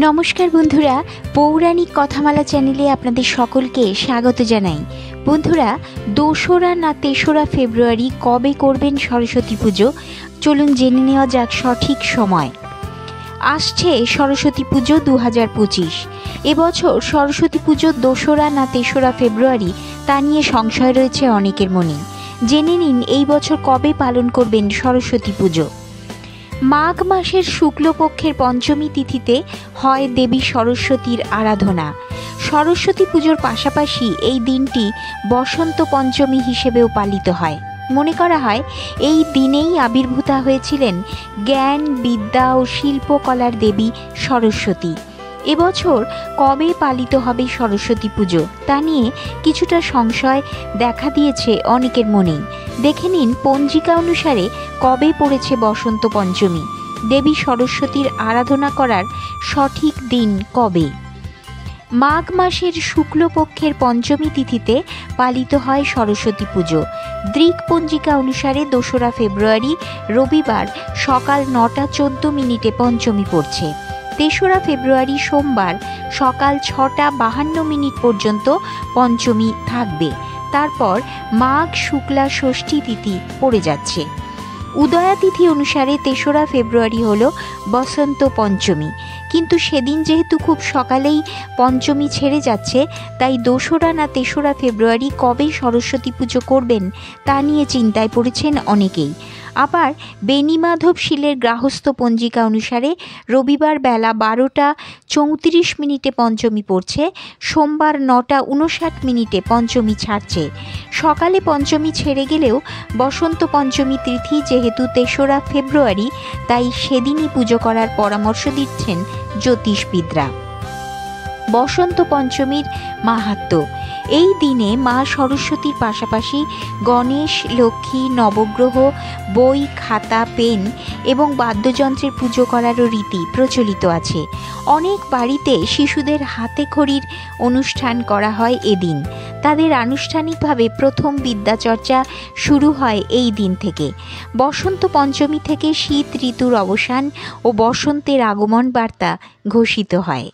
নমস্কার বন্ধুরা, পৌরাণিক কথামালা চ্যানেলে আপনাদের সকলকে স্বাগত জানাই। বন্ধুরা, 2রা না 3রা ফেব্রুয়ারি কবে করবেন সরস্বতী পুজো, চলুন জেনে নেওয়া যাক সঠিক সময়। আসছে সরস্বতী পুজো 2025। এবছর সরস্বতী পুজো 2রা না 3রা ফেব্রুয়ারি তা নিয়ে সংশয় রয়েছে অনেকের মনে। জেনে নিন এই বছর কবে পালন করবেন সরস্বতী পুজো। মাঘ মাসের শুক্লপক্ষের পঞ্চমী তিথিতে হয় দেবী সরস্বতীর আরাধনা। সরস্বতী পুজোর পাশাপাশি এই দিনটি বসন্ত পঞ্চমী হিসেবেও পালিত হয়। মনে করা হয় এই দিনেই আবির্ভূতা হয়েছিলেন জ্ঞান, বিদ্যা ও শিল্পকলার দেবী সরস্বতী। এবছর কবে পালিত হবে সরস্বতী পুজো তা নিয়ে কিছুটা সংশয় দেখা দিয়েছে অনেকের মনেই। দেখে নিন পঞ্জিকা অনুসারে কবে পড়েছে বসন্ত পঞ্চমী, দেবী সরস্বতীর আরাধনা করার সঠিক দিন কবে। মাঘ মাসের শুক্লপক্ষের পঞ্চমী তিথিতে পালিত হয় সরস্বতী পুজো। দৃক পঞ্জিকা অনুসারে 2রা ফেব্রুয়ারি রবিবার সকাল 9টা 14 মিনিটে পঞ্চমী পড়ছে। 3রা ফেব্রুয়ারি সোমবার সকাল 6টা 52 মিনিট পর্যন্ত পঞ্চমী থাকবে। তারপর মাঘ শুক্লা ষষ্ঠী তিথি পড়ে যাচ্ছে। উদয়া তিথি অনুসারে 3রা ফেব্রুয়ারি হলো বসন্ত পঞ্চমী, কিন্তু সেদিন যেহেতু খুব সকালেই পঞ্চমী ছেড়ে যাচ্ছে, তাই 2রা না 3রা ফেব্রুয়ারি কবে সরস্বতী পুজো করবেন তা নিয়ে চিন্তায় পড়েছেন অনেকেই। আবার বেণীমাধব শীলের গার্হস্থ্য পঞ্জিকা অনুসারে রবিবার বেলা 12টা 34 মিনিটে পঞ্চমী পড়ছে। সোমবার 9টা 59 মিনিটে পঞ্চমী ছাড়ছে। সকালে পঞ্চমী ছেড়ে গেলেও বসন্ত পঞ্চমী তিথি যেহেতু 3রা ফেব্রুয়ারি, তাই সেদিনই পুজো করার পরামর্শ দিচ্ছেন জ্যোতিষবিদরা। বসন্ত পঞ্চমীর মাহাত্ম্য। এই দিনে মা সরস্বতীর পাশাপাশি গণেশ, লক্ষ্মী, নবগ্রহ, বই, খাতা, পেন এবং বাদ্যযন্ত্রের পুজো করারও রীতি প্রচলিত আছে। অনেক বাড়িতে শিশুদের হাতে খড়ির অনুষ্ঠান করা হয় এদিন। তাদের আনুষ্ঠানিকভাবে প্রথম বিদ্যাচর্চা শুরু হয় এই দিন থেকে। বসন্ত পঞ্চমী থেকে শীত ঋতুর অবসান ও বসন্তের আগমন বার্তা ঘোষিত হয়।